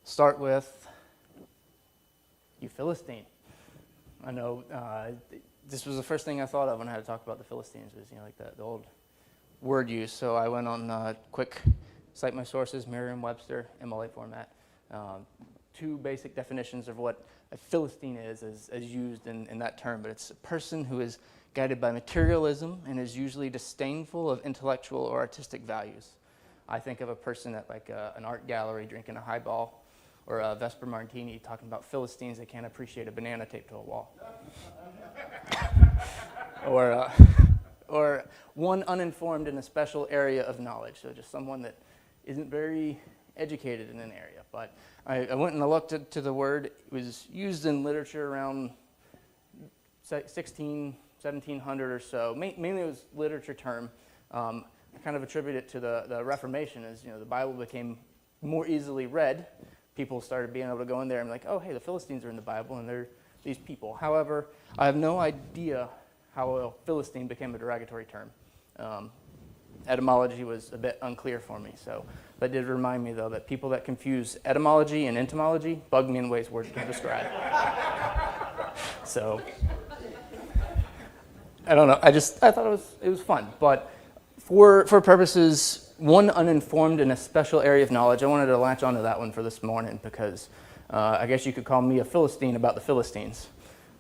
Start with, you Philistine. I know this was the first thing I thought of when I had to talk about the Philistines, is like the old word use. So I went on quick, cite my sources, Merriam-Webster, MLA format. Two basic definitions of what a Philistine is as used in that term, but it's a person who is guided by materialism and is usually disdainful of intellectual or artistic values. I think of a person at like an art gallery drinking a highball or a Vesper Martini talking about Philistines that can't appreciate a banana taped to a wall. Or one uninformed in a special area of knowledge, so just someone that isn't very educated in an area. But I went and I looked to the word. It was used in literature around 1700 or so. Mainly it was literature term. I kind of attribute it to the Reformation, as the Bible became more easily read. People started being able to go in there and be like, oh, hey, the Philistines are in the Bible, and they're these people. However, I have no idea how a Philistine became a derogatory term. Etymology was a bit unclear for me, so that did remind me, though, that people that confuse etymology and entomology bug me in ways words can't describe. So, I don't know. I thought it was fun, but for purposes, one uninformed in a special area of knowledge, I wanted to latch onto that one for this morning because I guess you could call me a Philistine about the Philistines,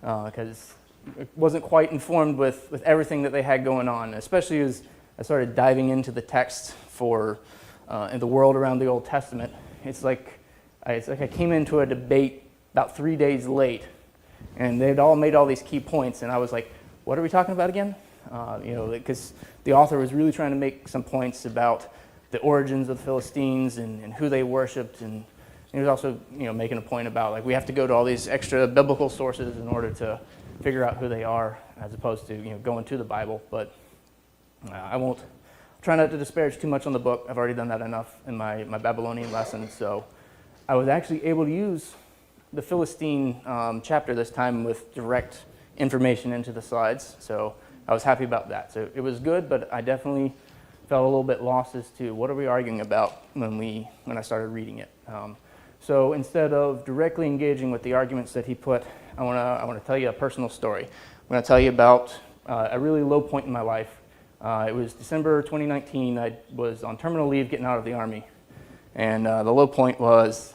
because I wasn't quite informed with everything that they had going on, especially as I started diving into the text for in the world around the Old Testament. It's like I came into a debate about 3 days late, and they'd all made all these key points, and I was like, what are we talking about again? Because the author was really trying to make some points about the origins of the Philistines and who they worshipped, and he was also making a point about like we have to go to all these extra biblical sources in order to figure out who they are, as opposed to going to the Bible. But I won't try not to disparage too much on the book. I've already done that enough in my Babylonian lesson. So I was actually able to use the Philistine chapter this time with direct information into the slides. So I was happy about that. So it was good, but I definitely felt a little bit lost as to what are we arguing about when I started reading it. So instead of directly engaging with the arguments that he put, I want to tell you a personal story. I'm going to tell you about a really low point in my life. It was December 2019. I was on terminal leave getting out of the Army. And the low point was,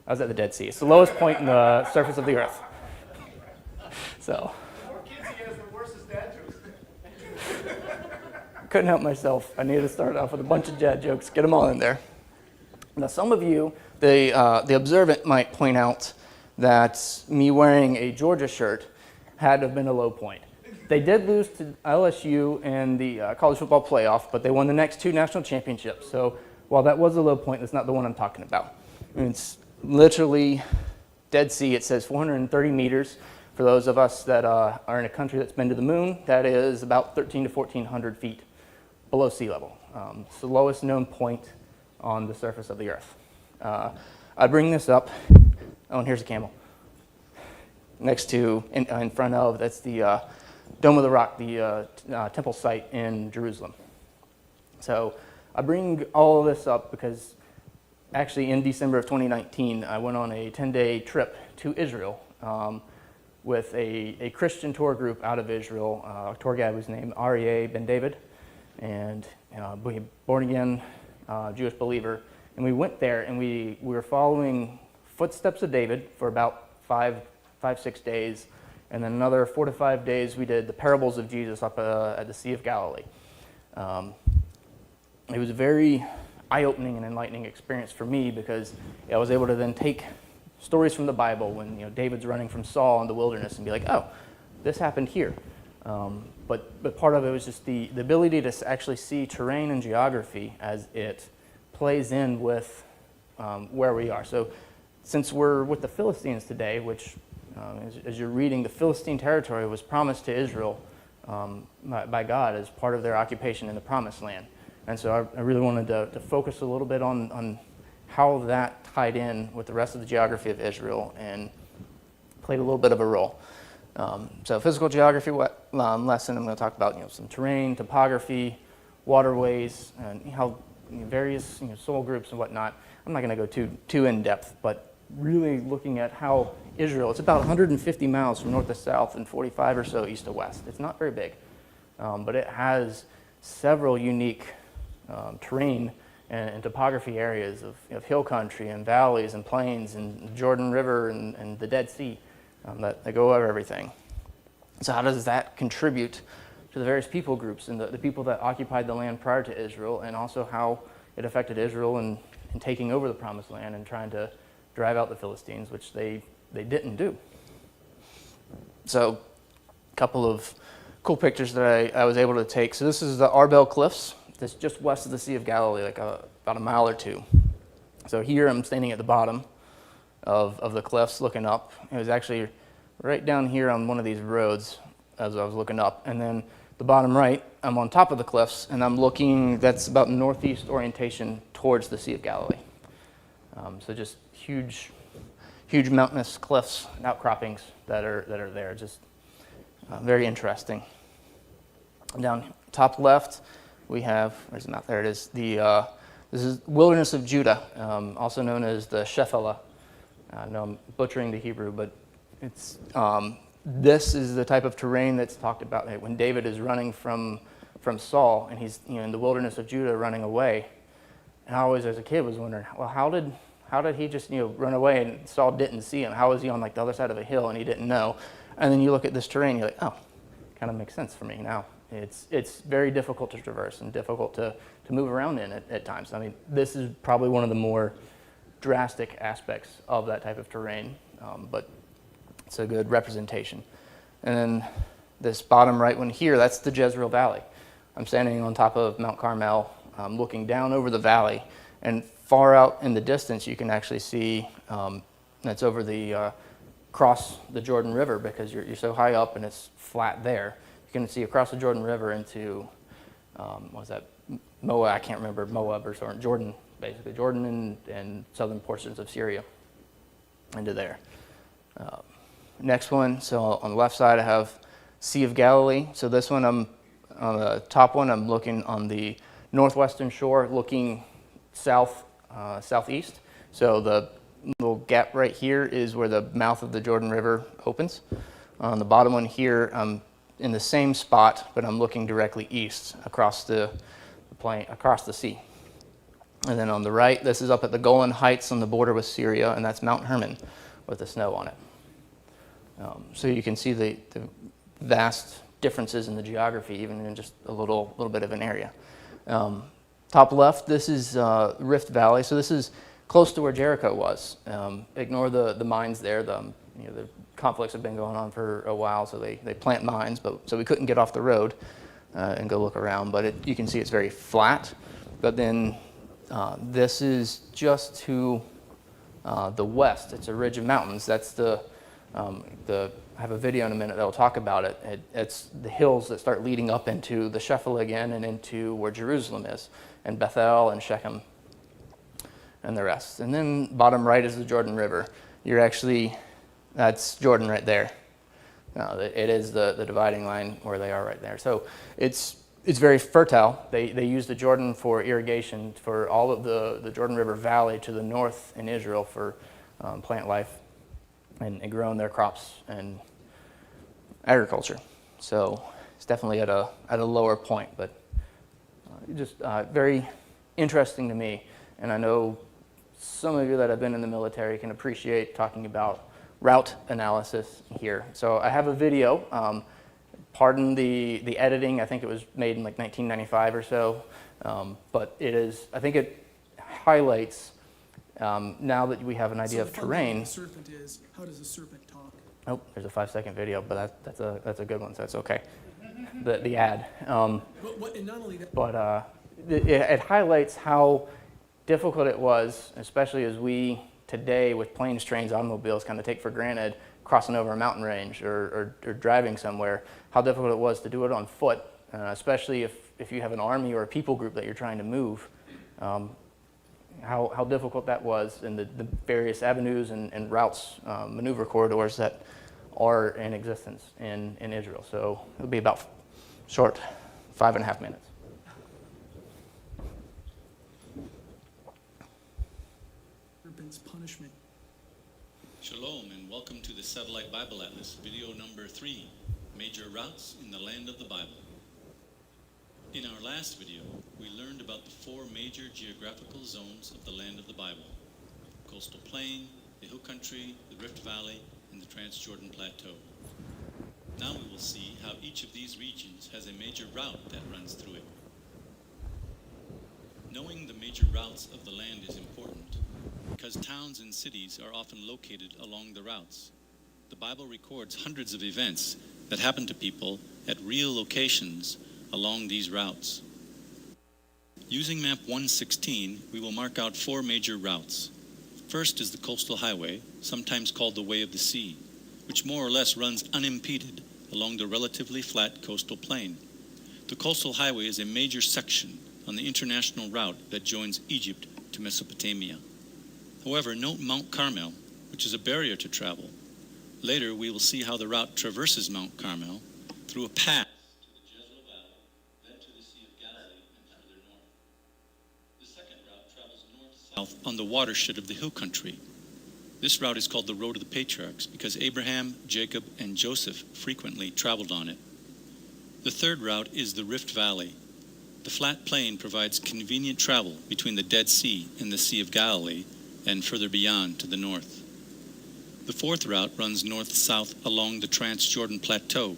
I was at the Dead Sea. It's the lowest point in the surface of the earth. So, couldn't help myself. I needed to start off with a bunch of dad jokes, get them all in there. Now, some of you, the observant, might point out that me wearing a Georgia shirt had to have been a low point. They did lose to LSU in the college football playoff, but they won the next two national championships. So while that was a low point, that's not the one I'm talking about. I mean, it's literally Dead Sea. It says 430 meters. For those of us that are in a country that's been to the moon, that is about 1,300 to 1,400 feet below sea level. It's the lowest known point on the surface of the earth. I bring this up. Oh, and here's a camel. Next to, in front of, that's the Dome of the Rock, the temple site in Jerusalem. So I bring all of this up because actually in December of 2019, I went on a 10-day trip to Israel with a Christian tour group out of Israel. Our tour guide was named Aryeh Ben David, and born again Jewish believer. And we went there and we were following footsteps of David for about 5-6 days. And then another 4 to 5 days we did the parables of Jesus up at the Sea of Galilee. It was a very eye-opening and enlightening experience for me because I was able to then take stories from the Bible when David's running from Saul in the wilderness and be like, oh, this happened here. But part of it was just the ability to actually see terrain and geography as it plays in with where we are. So since we're with the Philistines today, which as you're reading, the Philistine territory was promised to Israel by God as part of their occupation in the Promised Land. And so I really wanted to focus a little bit on how that tied in with the rest of the geography of Israel and played a little bit of a role. So physical geography lesson, I'm going to talk about some terrain, topography, waterways, and how various soul groups and whatnot. I'm not going to go too in depth, but really looking at how Israel, it's about 150 miles from north to south and 45 or so east to west. It's not very big, but it has several unique terrain and topography areas of hill country and valleys and plains and Jordan River and the Dead Sea that go over everything. So how does that contribute to the various people groups and the people that occupied the land prior to Israel, and also how it affected Israel in taking over the Promised Land and trying to drive out the Philistines, which they didn't do. So a couple of cool pictures that I was able to take. So this is the Arbel Cliffs. That's just west of the Sea of Galilee, like about a mile or two. So here I'm standing at the bottom of the cliffs looking up. It was actually right down here on one of these roads as I was looking up. And then the bottom right, I'm on top of the cliffs, and I'm looking, that's about northeast orientation towards the Sea of Galilee. So just huge mountainous cliffs and outcroppings that are there. Just very interesting. Down top left, we have, where's the map? There it is. This is wilderness of Judah, also known as the Shephelah. I know I'm butchering the Hebrew, but it's this is the type of terrain that's talked about when David is running from Saul, and he's in the wilderness of Judah running away. And I always, as a kid, was wondering, well, how did he just run away and Saul didn't see him? How was he on like the other side of a hill and he didn't know? And then you look at this terrain, you're like, oh, kind of makes sense for me now. It's very difficult to traverse and difficult to move around in at times. I mean, this is probably one of the more drastic aspects of that type of terrain, but it's a good representation. And then this bottom right one here, that's the Jezreel Valley. I'm standing on top of Mount Carmel, looking down over the valley, and far out in the distance you can actually see that's over the across the Jordan River, because you're so high up and it's flat there. You can see across the Jordan River into, what was that, Moab, I can't remember, Moab or something, Jordan, basically, Jordan and southern portions of Syria into there. Next one, so on the left side I have Sea of Galilee. So this one, I'm on the top one, I'm looking on the northwestern shore, looking southeast. So the little gap right here is where the mouth of the Jordan River opens. On the bottom one here, I'm in the same spot, but I'm looking directly east across the plain, across the sea. And then on the right, this is up at the Golan Heights on the border with Syria, and that's Mount Hermon with the snow on it. So you can see the vast differences in the geography, even in just a little bit of an area. Top left, this is Rift Valley. So this is close to where Jericho was. Ignore the mines there. The conflicts have been going on for a while, so they plant mines, so we couldn't get off the road and go look around. But you can see it's very flat. But then this is just to the west. It's a ridge of mountains. That's I have a video in a minute that will talk about it. It's the hills that start leading up into the Shephelah again and into where Jerusalem is, and Bethel and Shechem and the rest. And then bottom right is the Jordan River. That's Jordan right there. It is the dividing line where they are right there. So it's very fertile. They use the Jordan for irrigation for all of the Jordan River Valley to the north in Israel for plant life and growing their crops and agriculture. So it's definitely at a lower point, but just very interesting to me. And I know some of you that have been in the military can appreciate talking about route analysis here. So I have a video. Pardon the editing. I think it was made in like 1995 or so. But I think it highlights, now that we have an idea of terrain. The serpent is, how does a serpent talk? Oh, there's a 5-second video, but that's a good one, so that's okay. The ad. And not only that, but it highlights how difficult it was, especially as we today with planes, trains, automobiles kind of take for granted crossing over a mountain range or driving somewhere, how difficult it was to do it on foot, especially if you have an army or a people group that you're trying to move. How difficult that was, and the various avenues and routes, maneuver corridors that are in existence in Israel. So it'll be about short 5.5 minutes. serpent's punishment. Shalom and welcome to the Satellite Bible Atlas, video number 3, Major Routes in the Land of the Bible. In our last video, we learned about the 4 major geographical zones of the land of the Bible: coastal plain, the hill country, the Rift Valley, and the Transjordan Plateau. Now we will see how each of these regions has a major route that runs through it. Knowing the major routes of the land is important because towns and cities are often located along the routes. The Bible records hundreds of events that happen to people at real locations along these routes. Using map 116, we will mark out 4 major routes. First is the coastal highway, sometimes called the Way of the Sea, which more or less runs unimpeded along the relatively flat coastal plain. The coastal highway is a major section on the international route that joins Egypt to Mesopotamia. However, note Mount Carmel, which is a barrier to travel. Later, we will see how the route traverses Mount Carmel through a pass to the Jezreel Valley, then to the Sea of Galilee and further north. The second route travels north-south on the watershed of the hill country. This route is called the Road of the Patriarchs because Abraham, Jacob, and Joseph frequently traveled on it. The third route is the Rift Valley. The flat plain provides convenient travel between the Dead Sea and the Sea of Galilee and further beyond to the north. The fourth route runs north-south along the Transjordan Plateau.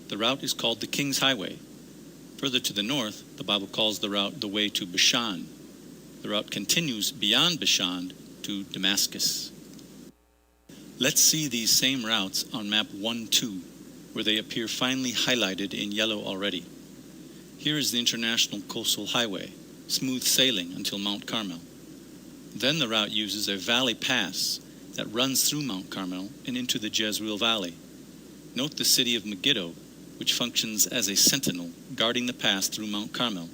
The route is called the King's Highway. Further to the north, the Bible calls the route the way to Bashan. The route continues beyond Bashan to Damascus. Let's see these same routes on map 1-2, where they appear finely highlighted in yellow already. Here is the International Coastal Highway, smooth sailing until Mount Carmel. Then the route uses a valley pass that runs through Mount Carmel and into the Jezreel Valley. Note the city of Megiddo, which functions as a sentinel guarding the pass through Mount Carmel.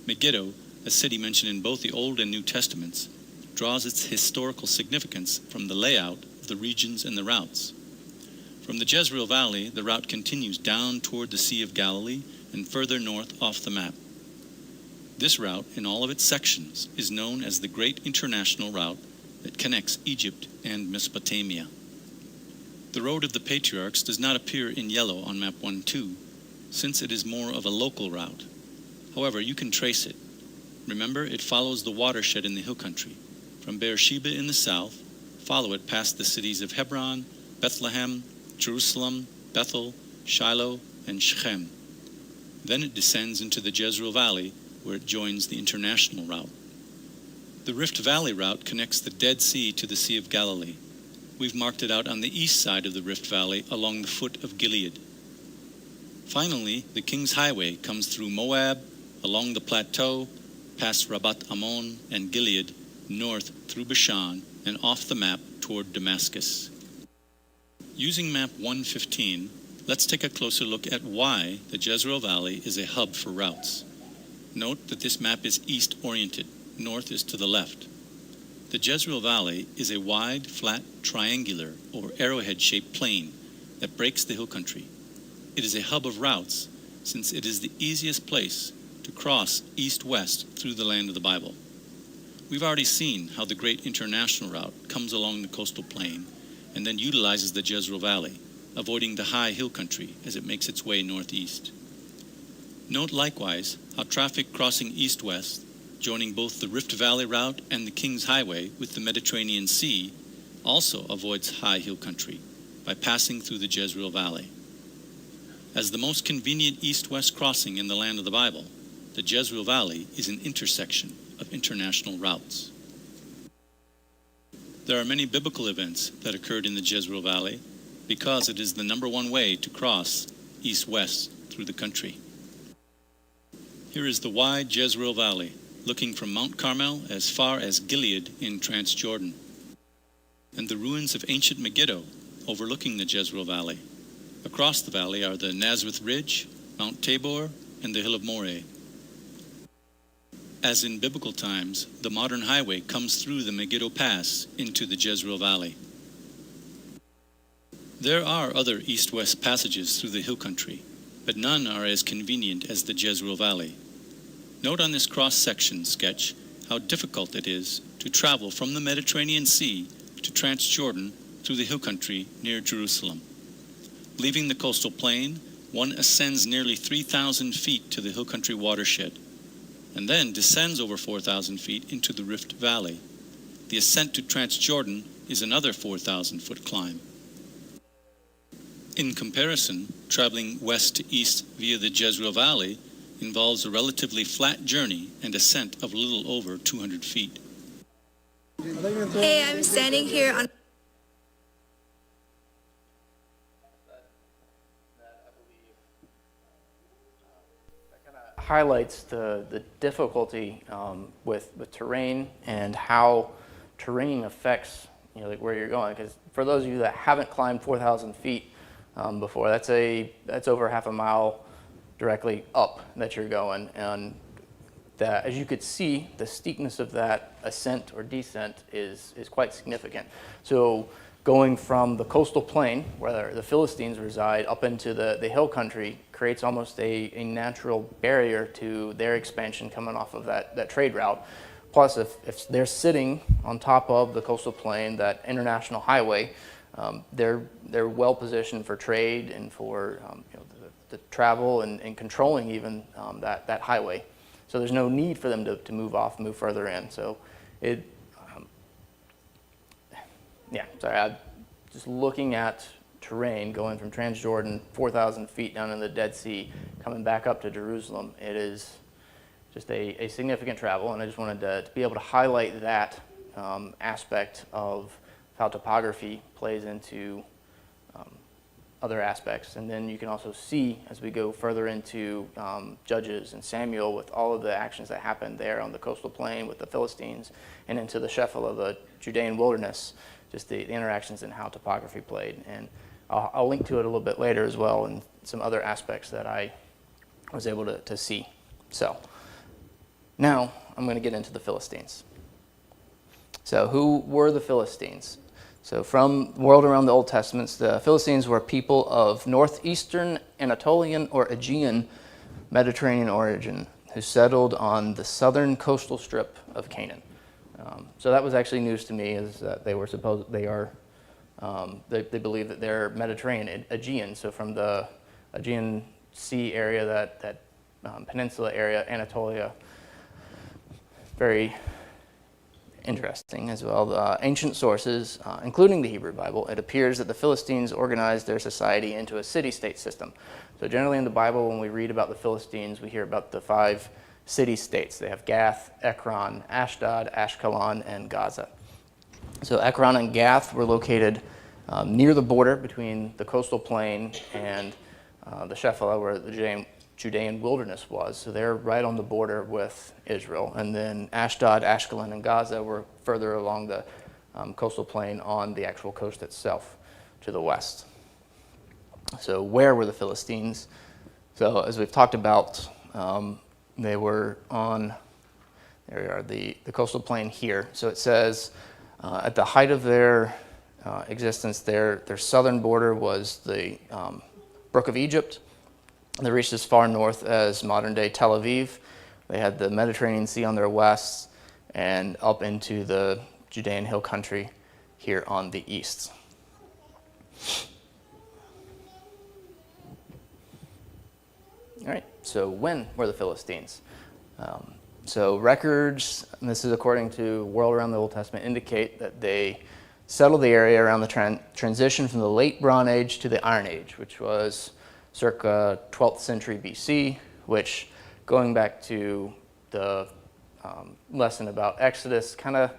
Megiddo, a city mentioned in both the Old and New Testaments, draws its historical significance from the layout of the regions and the routes. From the Jezreel Valley, the route continues down toward the Sea of Galilee and further north off the map. This route, in all of its sections, is known as the Great International Route that connects Egypt and Mesopotamia. The Road of the Patriarchs does not appear in yellow on map 1-2, since it is more of a local route. However, you can trace it. Remember, it follows the watershed in the hill country. From Beersheba in the south, follow it past the cities of Hebron, Bethlehem, Jerusalem, Bethel, Shiloh, and Shechem. Then it descends into the Jezreel Valley, where it joins the international route. The Rift Valley route connects the Dead Sea to the Sea of Galilee. We've marked it out on the east side of the Rift Valley along the foot of Gilead. Finally, the King's Highway comes through Moab, along the plateau, past Rabat Ammon and Gilead, north through Bashan, and off the map toward Damascus. Using map 115, let's take a closer look at why the Jezreel Valley is a hub for routes. Note that this map is east-oriented. North is to the left. The Jezreel Valley is a wide, flat, triangular, or arrowhead-shaped plain that breaks the hill country. It is a hub of routes since it is the easiest place to cross east-west through the land of the Bible. We've already seen how the Great International Route comes along the coastal plain and then utilizes the Jezreel Valley, avoiding the high hill country as it makes its way northeast. Note likewise how traffic crossing east-west, joining both the Rift Valley route and the King's Highway with the Mediterranean Sea, also avoids high hill country by passing through the Jezreel Valley. As the most convenient east-west crossing in the land of the Bible, the Jezreel Valley is an intersection of international routes. There are many biblical events that occurred in the Jezreel Valley because it is the number one way to cross east-west through the country. Here is the wide Jezreel Valley, looking from Mount Carmel as far as Gilead in Transjordan, and the ruins of ancient Megiddo overlooking the Jezreel Valley. Across the valley are the Nazareth Ridge, Mount Tabor, and the Hill of Moreh. As in biblical times, the modern highway comes through the Megiddo Pass into the Jezreel Valley. There are other east-west passages through the hill country, but none are as convenient as the Jezreel Valley. Note on this cross-section sketch how difficult it is to travel from the Mediterranean Sea to Transjordan through the hill country near Jerusalem. Leaving the coastal plain, one ascends nearly 3,000 feet to the hill country watershed, and then descends over 4,000 feet into the Rift Valley. The ascent to Transjordan is another 4,000-foot climb. In comparison, traveling west to east via the Jezreel Valley involves a relatively flat journey and ascent of a little over 200 feet. Hey, I'm standing here on highlights the difficulty with terrain and how terrain affects like where you're going. Because for those of you that haven't climbed 4,000 feet before, that's over half a mile directly up that you're going, and that, as you could see, the steepness of that ascent or descent is quite significant. So going from the coastal plain where the Philistines reside up into the hill country creates almost a natural barrier to their expansion coming off of that trade route. Plus, if they're sitting on top of the coastal plain, that international highway, they're well positioned for trade and for the travel and controlling even that highway. So there's no need for them to move further in. So just looking at terrain going from Transjordan, 4,000 feet down in the Dead Sea, coming back up to Jerusalem, it is just a significant travel. And I just wanted to be able to highlight that aspect of how topography plays into other aspects. And then you can also see as we go further into Judges and Samuel with all of the actions that happened there on the coastal plain with the Philistines and into the Shephelah, the Judean wilderness, just the interactions and how topography played. And I'll link to it a little bit later as well and some other aspects that I was able to see. So now I'm going to get into the Philistines. So who were the Philistines? So from the world around the Old Testament, the Philistines were people of northeastern Anatolian or Aegean Mediterranean origin who settled on the southern coastal strip of Canaan. So that was actually news to me, is that they believe that they're Mediterranean, Aegean. So from the Aegean Sea area, that peninsula area, Anatolia, very interesting as well. The ancient sources, including the Hebrew Bible, it appears that the Philistines organized their society into a city-state system. So generally in the Bible, when we read about the Philistines, we hear about the 5 city-states. They have Gath, Ekron, Ashdod, Ashkelon, and Gaza. So Ekron and Gath were located near the border between the coastal plain and the Shephelah, where the Judean wilderness was. So they're right on the border with Israel. And then Ashdod, Ashkelon, and Gaza were further along the coastal plain on the actual coast itself to the west. So where were the Philistines? So as we've talked about, they were on, there we are, the coastal plain here. So it says at the height of their existence, their southern border was the Brook of Egypt. They reached as far north as modern-day Tel Aviv. They had the Mediterranean Sea on their west and up into the Judean hill country here on the east. All right, so when were the Philistines? So records, and this is according to World Around the Old Testament, indicate that they settled the area around the transition from the late Bronze Age to the Iron Age, which was circa 12th century BC, which, going back to the lesson about Exodus, kind of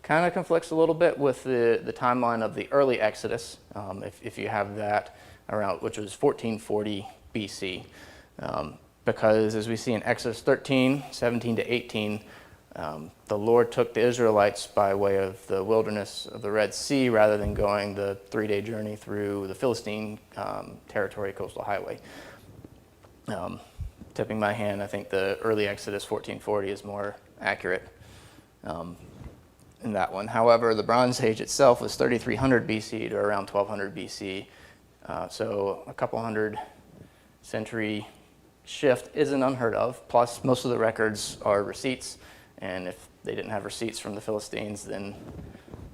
conflicts a little bit with the timeline of the early Exodus, if you have that around, which was 1440 BC. Because as we see in Exodus 13, 17 to 18, the Lord took the Israelites by way of the wilderness of the Red Sea rather than going the 3-day journey through the Philistine territory coastal highway. Tipping my hand, I think the early Exodus 1440 is more accurate in that one. However, the Bronze Age itself was 3300 BC to around 1200 BC. So a couple hundred century shift isn't unheard of. Plus, most of the records are receipts And if they didn't have receipts from the Philistines, then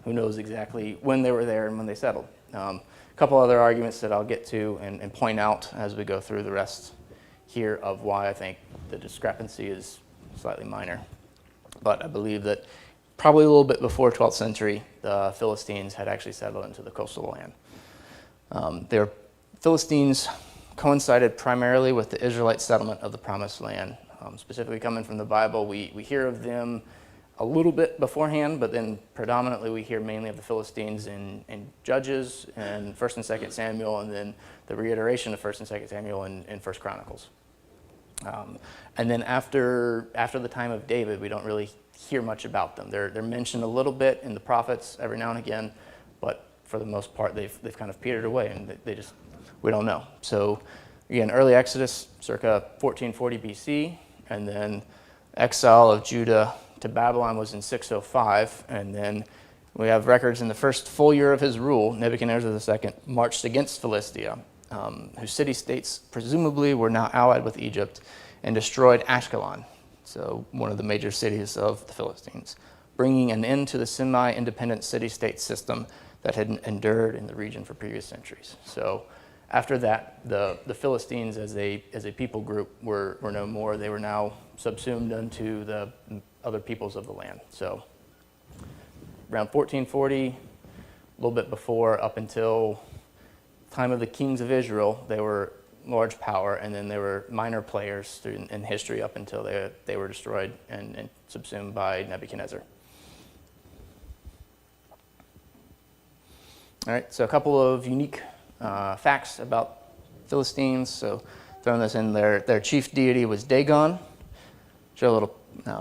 who knows exactly when they were there and when they settled. A couple other arguments that I'll get to and point out as we go through the rest here of why I think the discrepancy is slightly minor. But I believe that probably a little bit before 12th century, the Philistines had actually settled into the coastal land. Their Philistines coincided primarily with the Israelite settlement of the Promised Land. Specifically coming from the Bible, we hear of them a little bit beforehand, but then predominantly we hear mainly of the Philistines in Judges and 1st and 2nd Samuel, and then the reiteration of 1st and 2nd Samuel in 1st Chronicles. And then after the time of David, we don't really hear much about them. They're mentioned a little bit in the prophets every now and again, but for the most part, they've kind of petered away, and we don't know. So again, early Exodus, circa 1440 BC, and then exile of Judah to Babylon was in 605, and then we have records in the first full year of his rule, Nebuchadnezzar II marched against Philistia, whose city-states presumably were now allied with Egypt, and destroyed Ashkelon, so one of the major cities of the Philistines, bringing an end to the semi-independent city-state system that had endured in the region for previous centuries. So after that, the Philistines as a people group were no more. They were now subsumed unto the other peoples of the land. So around 1440, a little bit before, up until time of the kings of Israel, they were large power, and then they were minor players in history up until they were destroyed and subsumed by Nebuchadnezzar. All right, so a couple of unique facts about Philistines. So throwing this in, their chief deity was Dagon. Show a little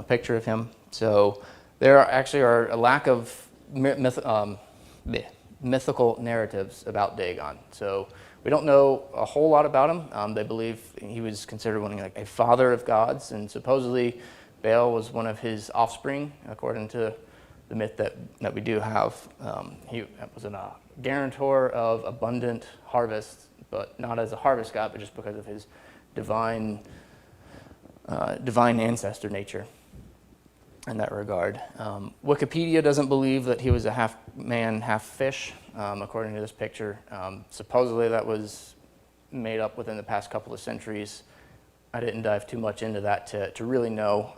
picture of him. So there are a lack of mythical narratives about Dagon. So we don't know a whole lot about him. They believe he was considered like a father of gods, and supposedly Baal was one of his offspring, according to the myth that we do have. He was a guarantor of abundant harvest, but not as a harvest god, but just because of his divine ancestor nature in that regard. Wikipedia doesn't believe that he was a half man, half fish, according to this picture. Supposedly that was made up within the past couple of centuries. I didn't dive too much into that to really know.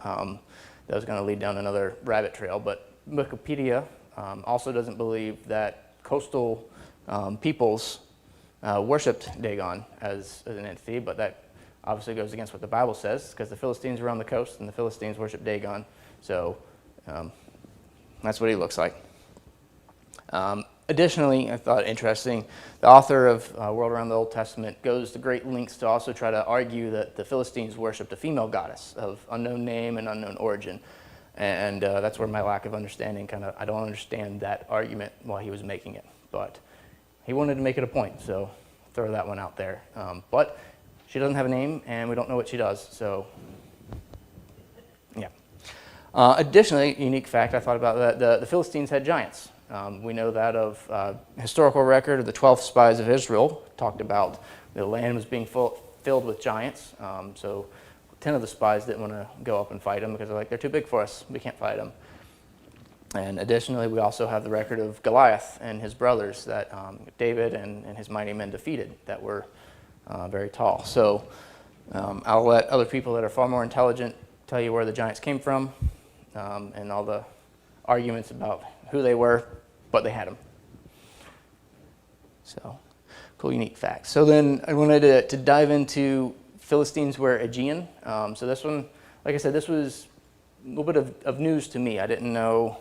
That was going to lead down another rabbit trail, but Wikipedia also doesn't believe that coastal peoples worshipped Dagon as an entity, but that obviously goes against what the Bible says, because the Philistines were on the coast and the Philistines worship Dagon. So that's what he looks like. Additionally, I thought interesting, the author of World Around the Old Testament goes to great lengths to also try to argue that the Philistines worshipped a female goddess of unknown name and unknown origin. And that's where my lack of understanding I don't understand that argument while he was making it. But he wanted to make it a point, so throw that one out there. But she doesn't have a name, and we don't know what she does, so yeah. Additionally, unique fact I thought about, that the Philistines had giants. We know that of historical record of the 12 spies of Israel talked about the land was being filled with giants. So 10 of the spies didn't want to go up and fight them because they're too big for us. We can't fight them. And additionally, we also have the record of Goliath and his brothers that David and his mighty men defeated that were very tall. So I'll let other people that are far more intelligent tell you where the giants came from and all the arguments about who they were, but they had them. So, cool, unique facts. So then I wanted to dive into Philistines were Aegean. So this one, like I said, this was a little bit of news to me. I didn't know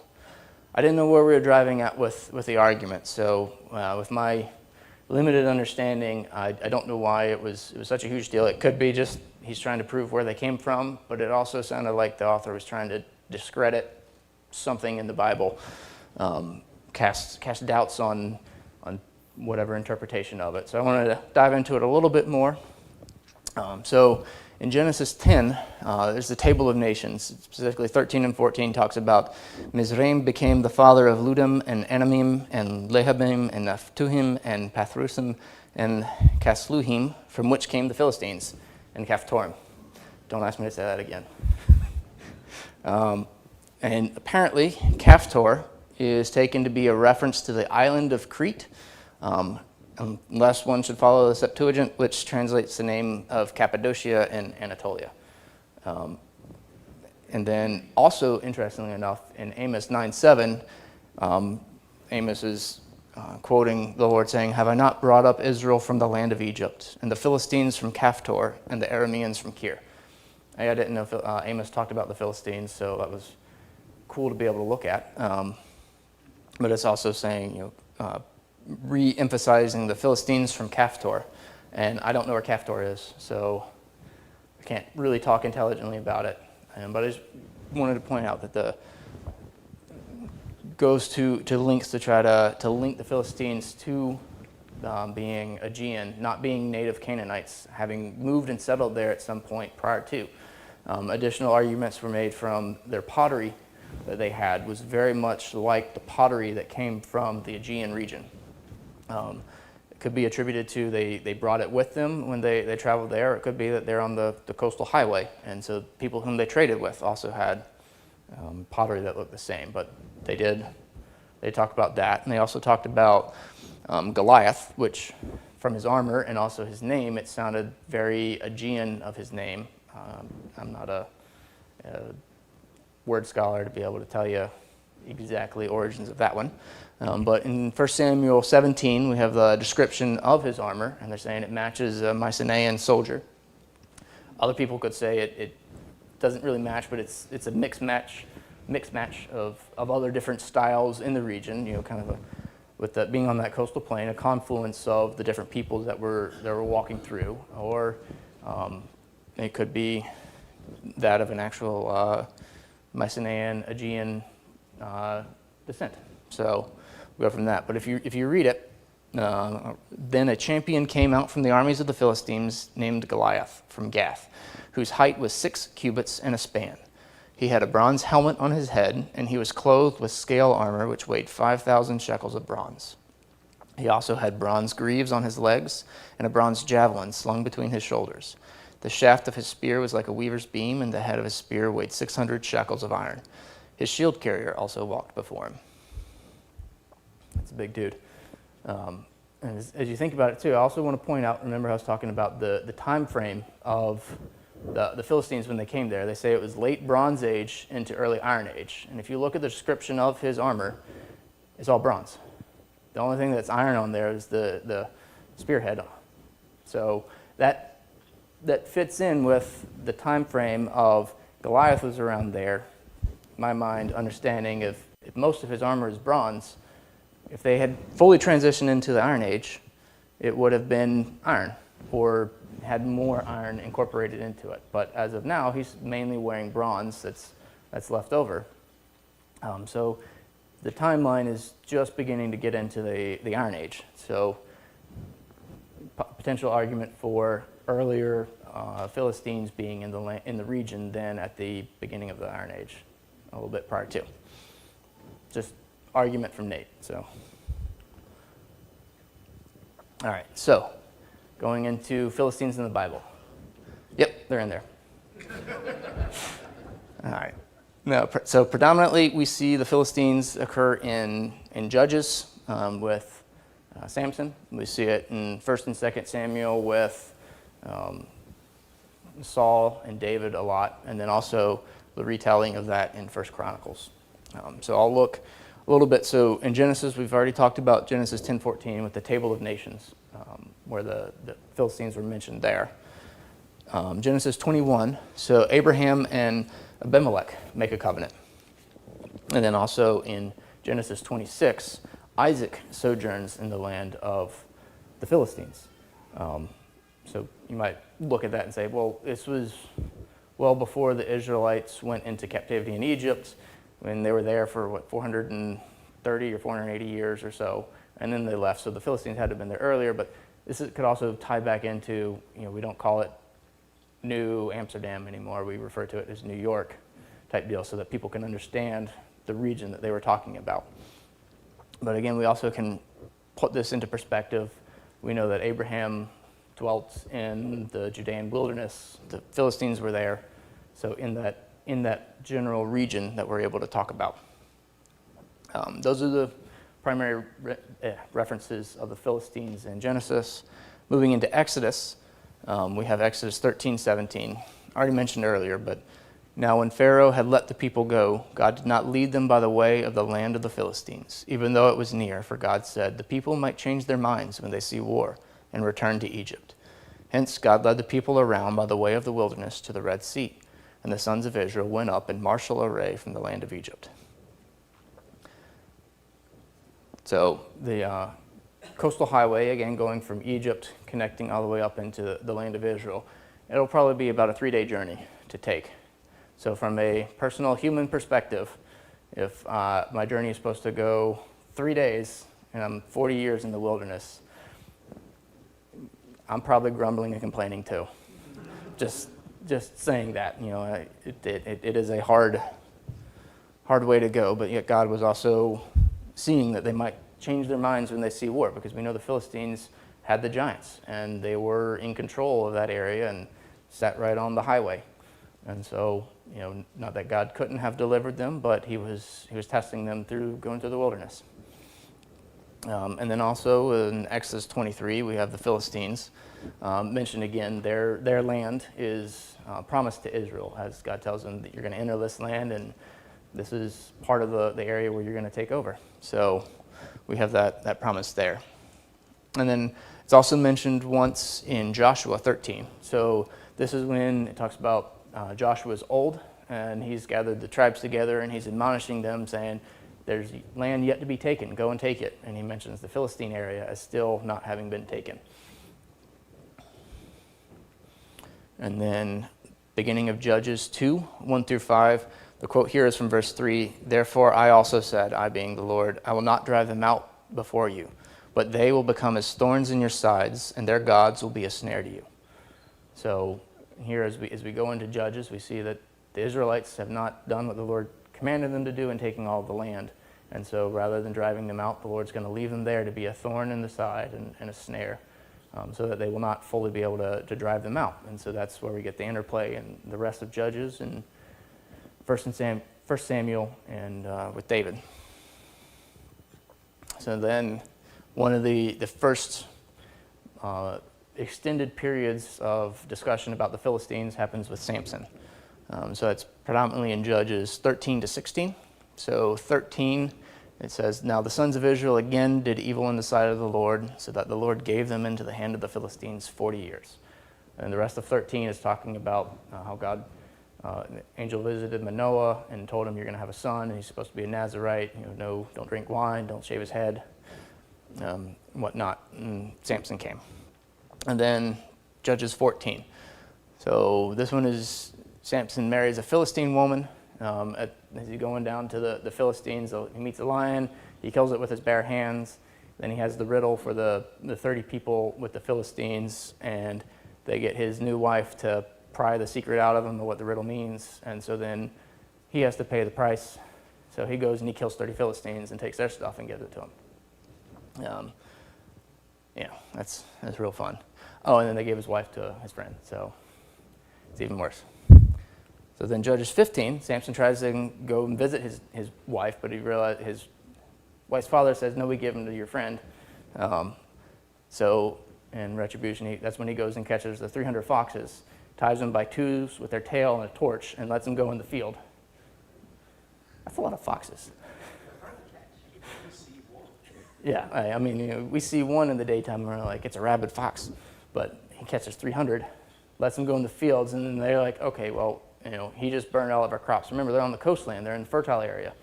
where we were driving at with the argument. So with my limited understanding, I don't know why it was such a huge deal. It could be just he's trying to prove where they came from, but it also sounded like the author was trying to discredit something in the Bible, cast doubts on whatever interpretation of it. So I wanted to dive into it a little bit more. So in Genesis 10, there's the table of nations. Specifically 13 and 14 talks about Mizraim became the father of Ludim and Anamim and Lehabim and Naphtuhim and Pathrusim and Casluhim, from which came the Philistines and Caphtorim. Don't ask me to say that again. And apparently, Kaftor is taken to be a reference to the island of Crete, unless one should follow the Septuagint, which translates the name of Cappadocia and Anatolia. And then also, interestingly enough, in Amos 9:7, Amos is quoting the Lord saying, "Have I not brought up Israel from the land of Egypt, and the Philistines from Kaftor, and the Arameans from Kir?" I didn't know if Amos talked about the Philistines, so that was cool to be able to look at. But it's also saying, re-emphasizing the Philistines from Kaftor. And I don't know where Kaftor is, so I can't really talk intelligently about it. But I just wanted to point out that the goes to links to try to link the Philistines to being Aegean, not being native Canaanites, having moved and settled there at some point prior to. Additional arguments were made from their pottery that they had was very much like the pottery that came from the Aegean region. It could be attributed to they brought it with them when they traveled there. It could be that they're on the coastal highway, and so people whom they traded with also had pottery that looked the same. But they talked about that, and they also talked about Goliath, which from his armor and also his name, it sounded very Aegean of his name. I'm not a word scholar to be able to tell you exactly origins of that one. But in 1 Samuel 17, we have the description of his armor, and they're saying it matches a Mycenaean soldier. Other people could say it doesn't really match, but it's a mixed match of other different styles in the region, kind of with that being on that coastal plain, a confluence of the different peoples that were walking through, or it could be that of an actual Mycenaean, Aegean descent. So we'll go from that. But if you read it, then a champion came out from the armies of the Philistines named Goliath from Gath, whose height was 6 cubits and a span. He had a bronze helmet on his head, and he was clothed with scale armor, which weighed 5,000 shekels of bronze. He also had bronze greaves on his legs, and a bronze javelin slung between his shoulders. The shaft of his spear was like a weaver's beam, and the head of his spear weighed 600 shekels of iron. His shield carrier also walked before him. That's a big dude. And as you think about it, too, I also want to point out, remember I was talking about the time frame of the Philistines when they came there. They say it was late Bronze Age into early Iron Age. And if you look at the description of his armor, it's all bronze. The only thing that's iron on there is the spearhead. So that fits in with the time frame of Goliath was around there. In my mind, understanding if most of his armor is bronze, if they had fully transitioned into the Iron Age, it would have been iron or had more iron incorporated into it. But as of now, he's mainly wearing bronze that's left over. So the timeline is just beginning to get into the Iron Age. So potential argument for earlier Philistines being in the region than at the beginning of the Iron Age, a little bit prior to. Just argument from Nate. So, all right. So, going into Philistines in the Bible. Yep, they're in there. All right. No, so predominantly we see the Philistines occur in Judges with Samson. We see it in 1 and 2 Samuel with Saul and David a lot, and then also the retelling of that in 1 Chronicles. So I'll look a little bit. So in Genesis, we've already talked about Genesis 10:14 with the Table of Nations, where the Philistines were mentioned there. Genesis 21, so Abraham and Abimelech make a covenant. And then also in Genesis 26, Isaac sojourns in the land of the Philistines. So you might look at that and say, well, this was well before the Israelites went into captivity in Egypt, when they were there for, 430 or 480 years or so, and then they left. So the Philistines had to have been there earlier, but could also tie back into, we don't call it New Amsterdam anymore. We refer to it as New York type deal so that people can understand the region that they were talking about. But again, we also can put this into perspective. We know that Abraham dwelt in the Judean wilderness. The Philistines were there. So in that in that general region that we're able to talk about. Those are the primary references of the Philistines in Genesis. Moving into Exodus, we have Exodus 13:17. I already mentioned earlier, but now when Pharaoh had let the people go, God did not lead them by the way of the land of the Philistines, even though it was near, for God said, the people might change their minds when they see war and return to Egypt. Hence God led the people around by the way of the wilderness to the Red Sea, and the sons of Israel went up in martial array from the land of Egypt. So the coastal highway, again, going from Egypt, connecting all the way up into the land of Israel, it'll probably be about a 3-day journey to take. So from a personal human perspective, if my journey is supposed to go 3 days and I'm 40 years in the wilderness, I'm probably grumbling and complaining too. Just saying that, it is a hard way to go, but yet God was also seeing that they might change their minds when they see war, because we know the Philistines had the giants and they were in control of that area and sat right on the highway. And so, not that God couldn't have delivered them, but he was testing them through going through the wilderness. And then also in Exodus 23, we have the Philistines. Mentioned again, their land is promised to Israel, as God tells them that you're going to enter this land, and this is part of the area where you're going to take over. So we have that promise there. And then it's also mentioned once in Joshua 13. So this is when it talks about Joshua's old, and he's gathered the tribes together, and he's admonishing them, saying, there's land yet to be taken, go and take it. And he mentions the Philistine area as still not having been taken. And then beginning of Judges 2, 1 through 5, the quote here is from verse 3, therefore I also said, I being the Lord, I will not drive them out before you, but they will become as thorns in your sides, and their gods will be a snare to you. So here as we go into Judges, we see that the Israelites have not done what the Lord commanded them to do in taking all of the land. And so rather than driving them out, the Lord's going to leave them there to be a thorn in the side and a snare, so that they will not fully be able to drive them out. And so that's where we get the interplay and the rest of Judges and 1 Samuel and with David. So then one of the first extended periods of discussion about the Philistines happens with Samson. So it's predominantly in Judges 13 to 16. So 13, it says, now the sons of Israel again did evil in the sight of the Lord, so that the Lord gave them into the hand of the Philistines 40 years. And the rest of 13 is talking about how God, an angel visited Manoah and told him, you're going to have a son, and he's supposed to be a Nazirite. No, don't drink wine, don't shave his head, whatnot. And Samson came. And then Judges 14. So this one is Samson marries a Philistine woman. As he's going down to the Philistines, he meets a lion, he kills it with his bare hands. Then he has the riddle for the 30 people with the Philistines, and they get his new wife to pry the secret out of him of what the riddle means. And so then he has to pay the price. So he goes and he kills 30 Philistines and takes their stuff and gives it to them. That's real fun. Oh, and then they gave his wife to his friend, so it's even worse. So then Judges 15, Samson tries to go and visit his wife, but he realized his wife's father says, no, we give him to your friend. So in retribution, that's when he goes and catches the 300 foxes, ties them by twos with their tail and a torch, and lets them go in the field. That's a lot of foxes. Yeah, I mean, we see one in the daytime, and we're like, it's a rabid fox. But he catches 300, lets them go in the fields, and then they're like, okay, well, he just burned all of our crops. Remember, they're on the coastland. They're in the fertile area.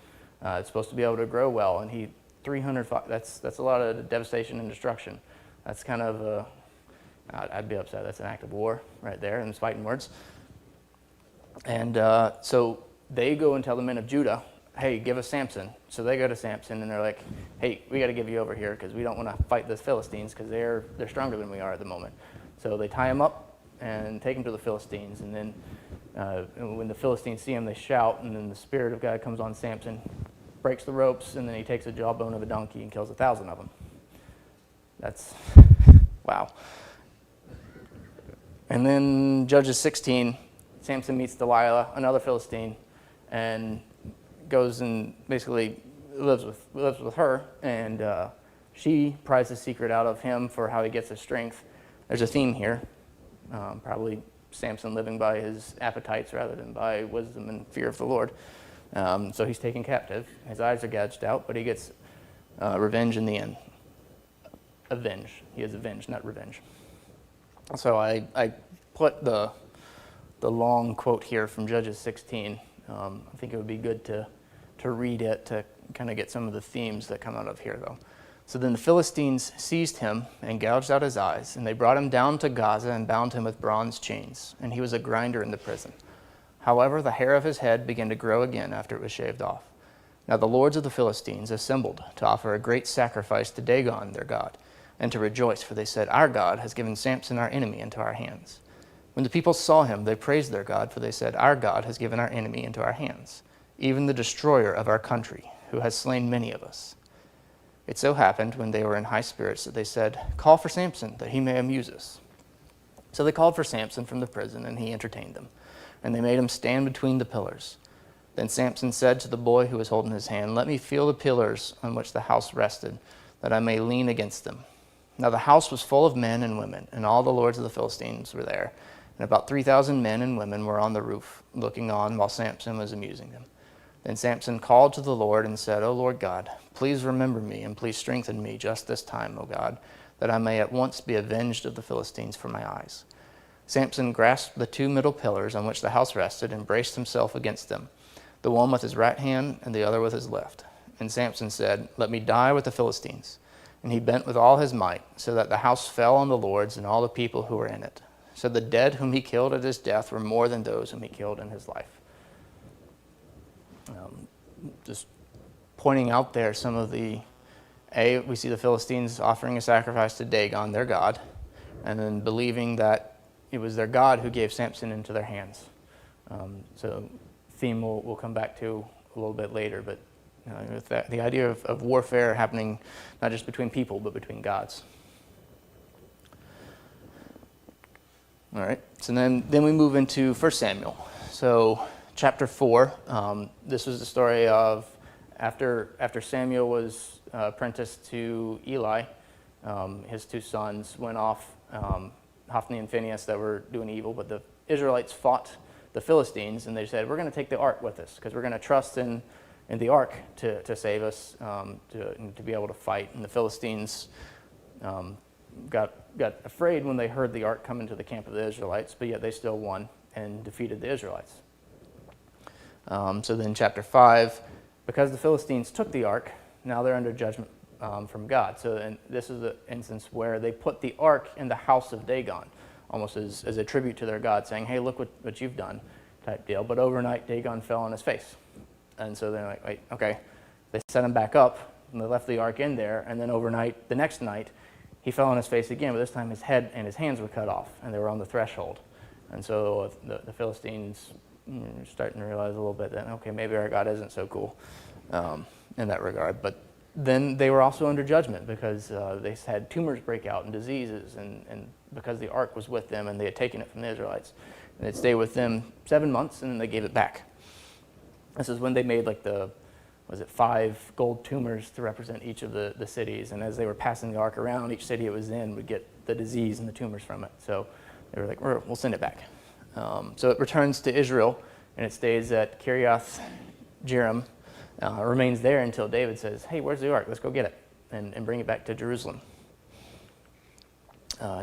It's supposed to be able to grow well. And 300, that's a lot of devastation and destruction. That's kind of I'd be upset. That's an act of war right there, and it's fighting words. And so they go and tell the men of Judah, hey, give us Samson. So they go to Samson, and they're like, hey, we got to give you over here because we don't want to fight the Philistines because they're stronger than we are at the moment. So they tie him up and take him to the Philistines. And then when the Philistines see him, they shout, and then the Spirit of God comes on Samson, breaks the ropes, and then he takes a jawbone of a donkey and kills 1,000 of them. That's, wow. And then Judges 16, Samson meets Delilah, another Philistine, and goes and basically lives with her, and she pries the secret out of him for how he gets his strength. There's a theme here, probably Samson living by his appetites rather than by wisdom and fear of the Lord. So he's taken captive. His eyes are gouged out, but he gets revenge in the end. Avenge. He is avenged, not revenge. So I put the long quote here from Judges 16. I think it would be good to read it to kind of get some of the themes that come out of here, though. So then the Philistines seized him and gouged out his eyes, and they brought him down to Gaza and bound him with bronze chains, and he was a grinder in the prison. However, the hair of his head began to grow again after it was shaved off. Now the lords of the Philistines assembled to offer a great sacrifice to Dagon, their god, and to rejoice, for they said, "Our God has given Samson, our enemy, into our hands." When the people saw him, they praised their God, for they said, "Our God has given our enemy into our hands, even the destroyer of our country, who has slain many of us." It so happened, when they were in high spirits, that they said, "Call for Samson, that he may amuse us." So they called for Samson from the prison, and he entertained them. And they made him stand between the pillars. Then Samson said to the boy who was holding his hand, "Let me feel the pillars on which the house rested, that I may lean against them." Now the house was full of men and women, and all the lords of the Philistines were there. And about 3,000 men and women were on the roof, looking on while Samson was amusing them. Then Samson called to the Lord and said, "O Lord God, please remember me, and please strengthen me just this time, O God, that I may at once be avenged of the Philistines for my eyes." Samson grasped the two middle pillars on which the house rested and braced himself against them, the one with his right hand and the other with his left. And Samson said, "Let me die with the Philistines." And he bent with all his might, so that the house fell on the lords and all the people who were in it. So the dead whom he killed at his death were more than those whom he killed in his life. Just pointing out there some of we see the Philistines offering a sacrifice to Dagon, their god, and then believing that it was their God who gave Samson into their hands. So theme we'll come back to a little bit later, but with the idea of warfare happening not just between people, but between gods. All right, so then we move into 1 Samuel. So chapter 4, this was the story of after Samuel was apprenticed to Eli, his two sons went off, Hophni and Phinehas, that were doing evil, but the Israelites fought the Philistines, and they said, "We're going to take the ark with us, because we're going to trust in the ark to save us, to be able to fight." And the Philistines got afraid when they heard the ark come into the camp of the Israelites, but yet they still won and defeated the Israelites. So then chapter 5, because the Philistines took the ark, now they're under judgment from God. So this is the instance where they put the ark in the house of Dagon, almost as a tribute to their God, saying, "Hey, look what you've done," type deal. But overnight, Dagon fell on his face. And so they're like, wait, okay. They set him back up, and they left the ark in there, and then overnight, the next night, he fell on his face again, but this time his head and his hands were cut off, and they were on the threshold. And so the Philistines are starting to realize a little bit that, okay, maybe our God isn't so cool in that regard. But then they were also under judgment because they had tumors break out and diseases, and because the ark was with them and they had taken it from the Israelites. And it stayed with them 7 months, and then they gave it back. This is when they made 5 gold tumors to represent each of the cities. And as they were passing the ark around, each city it was in would get the disease and the tumors from it. So they were like, we'll send it back. So it returns to Israel, and it stays at Kiriath Jearim, remains there until David says, "Hey, where's the ark? Let's go get it and bring it back to Jerusalem."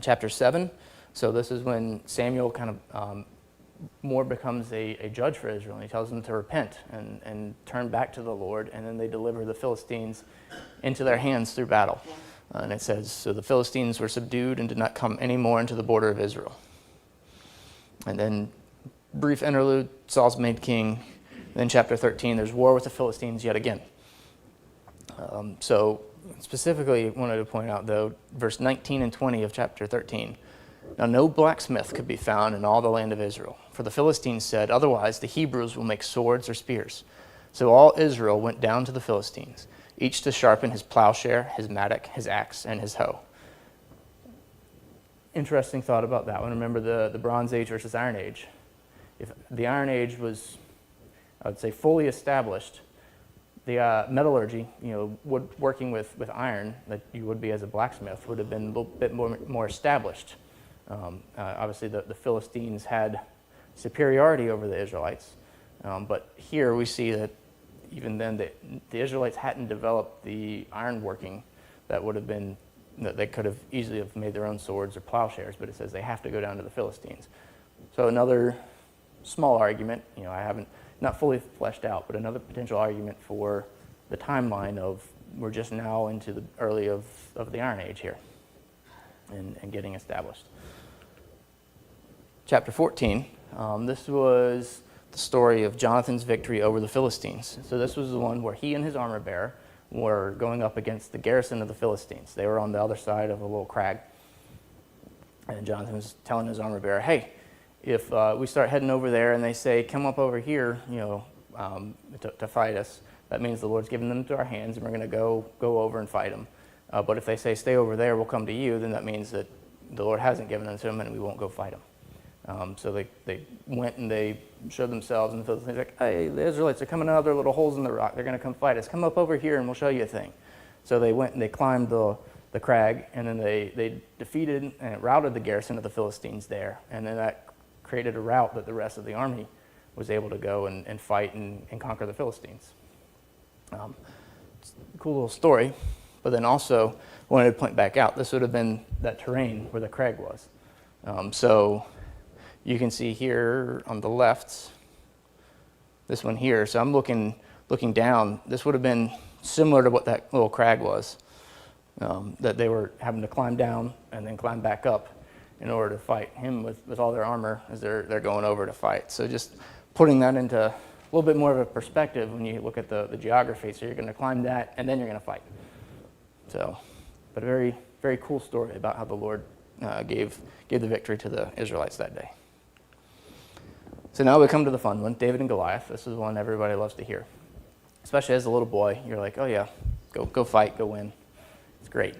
Chapter 7, so this is when Samuel kind of more becomes a judge for Israel, and he tells them to repent and turn back to the Lord, and then they deliver the Philistines into their hands through battle. And it says, "So the Philistines were subdued and did not come any more into the border of Israel." And then brief interlude, Saul's made king. Then chapter 13, there's war with the Philistines yet again. So specifically wanted to point out, though, verse 19 and 20 of chapter 13. "Now no blacksmith could be found in all the land of Israel, for the Philistines said, 'Otherwise the Hebrews will make swords or spears.' So all Israel went down to the Philistines, each to sharpen his plowshare, his mattock, his axe, and his hoe." Interesting thought about that one. Remember the Bronze Age versus Iron Age. if the Iron Age was, I would say, fully established, the metallurgy, working with iron, that you would be as a blacksmith, would have been a little bit more established. Obviously, the Philistines had superiority over the Israelites, but here we see that even then the Israelites hadn't developed the iron working that would have been, that they could have easily have made their own swords or plowshares, but it says they have to go down to the Philistines. So another small argument, I haven't, not fully fleshed out, but another potential argument for the timeline of we're just now into the early of the Iron Age here and getting established. Chapter 14, this was the story of Jonathan's victory over the Philistines. So this was the one where he and his armor bearer were going up against the garrison of the Philistines. They were on the other side of a little crag. And Jonathan was telling his armor bearer, hey, if we start heading over there and they say, come up over here, to fight us, that means the Lord's given them to our hands and we're going to go over and fight them. But if they say, stay over there, we'll come to you, then that means that the Lord hasn't given them to them and we won't go fight them. So they went and they showed themselves, and the Philistines were like, hey, the Israelites are coming out of their little holes in the rock. They're going to come fight us. Come up over here and we'll show you a thing. So they went and they climbed the crag, and then they defeated and routed the garrison of the Philistines there. And then that created a route that the rest of the army was able to go and fight and conquer the Philistines. It's a cool little story, but then also wanted to point back out, this would have been that terrain where the crag was. So you can see here on the left, this one here. So I'm looking down. This would have been similar to what that little crag was, that they were having to climb down and then climb back up in order to fight him with all their armor as they're going over to fight. So just putting that into a little bit more of a perspective when you look at the geography. So you're going to climb that and then you're going to fight. So, but a very, very cool story about how the Lord gave the victory to the Israelites that day. So now we come to the fun one, David and Goliath. This is one everybody loves to hear. Especially as a little boy, you're like, oh yeah, go fight, go win. It's great.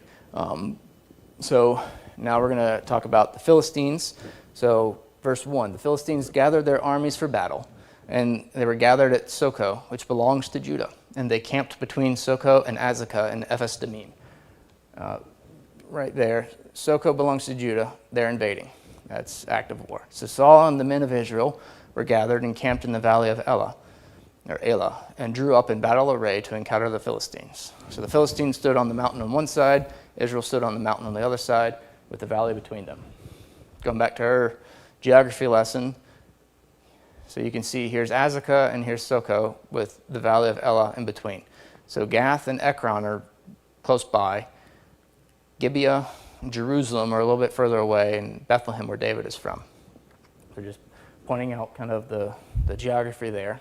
So now we're going to talk about the Philistines. So verse 1, the Philistines gathered their armies for battle, and they were gathered at Soko, which belongs to Judah. And they camped between Soko and Azekah and Ephes-Dammim. Right there, Soko belongs to Judah. They're invading. That's active war. So Saul and the men of Israel were gathered and camped in the valley of Elah, and drew up in battle array to encounter the Philistines. So the Philistines stood on the mountain on one side, Israel stood on the mountain on the other side, with the valley between them. Going back to our geography lesson, so you can see here's Azekah and here's Soko, with the valley of Elah in between. So Gath and Ekron are close by. Gibeah and Jerusalem are a little bit further away, and Bethlehem, where David is from. So just pointing out kind of the geography there.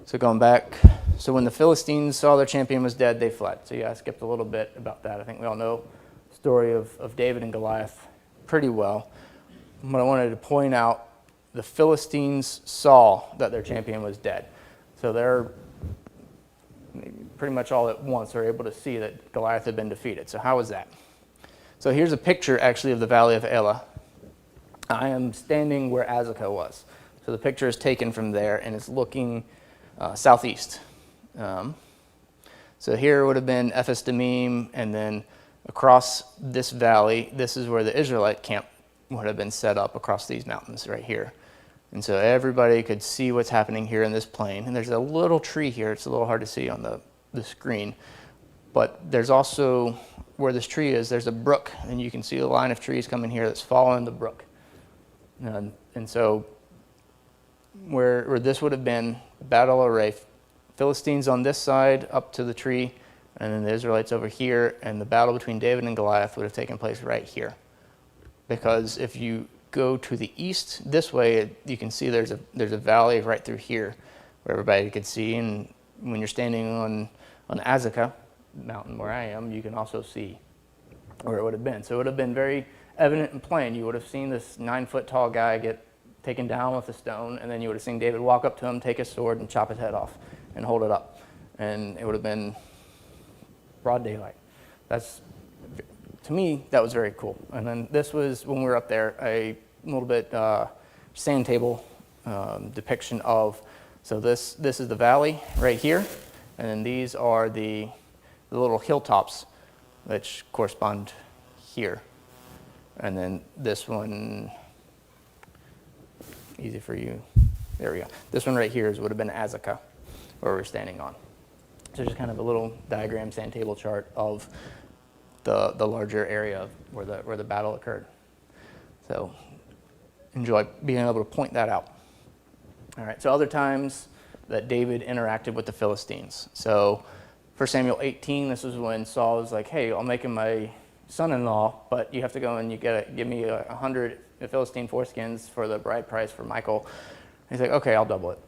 So going back, so when the Philistines saw their champion was dead, they fled. So yeah, I skipped a little bit about that. I think we all know the story of David and Goliath pretty well. But I wanted to point out, the Philistines saw that their champion was dead. So they're pretty much all at once are able to see that Goliath had been defeated. So how was that? So here's a picture actually of the valley of Elah. I am standing where Azekah was. So the picture is taken from there, and it's looking southeast. So here would have been Ephes-Dammim, and then across this valley, this is where the Israelite camp would have been set up across these mountains right here. And so everybody could see what's happening here in this plain. And there's a little tree here. It's a little hard to see on the screen. But there's also, where this tree is, there's a brook. And you can see the line of trees coming here that's following the brook. And so where this would have been battle array, Philistines on this side up to the tree, and then the Israelites over here, and the battle between David and Goliath would have taken place right here. Because if you go to the east this way, you can see there's a valley right through here where everybody could see, and when you're standing on Azekah mountain where I am, you can also see where it would have been. So it would have been very evident and plain. You would have seen this 9-foot tall guy get taken down with a stone, and then you would have seen David walk up to him, take his sword, and chop his head off and hold it up. And it would have been broad daylight. To me, that was very cool. And then this was, when we were up there, a little bit sand table depiction of, so this is the valley right here, and then these are the little hilltops which correspond here. And then this one, easy for you, there we go. This one right here would have been Azekah, where we're standing on. So just kind of a little diagram, sand table chart of the larger area where the battle occurred. So enjoy being able to point that out. All right, so other times that David interacted with the Philistines. So 1 Samuel 18, this is when Saul was like, hey, I'll make him my son-in-law, but you have to go and you give me 100 Philistine foreskins for the bride price for Michal. He's like, okay, I'll double it.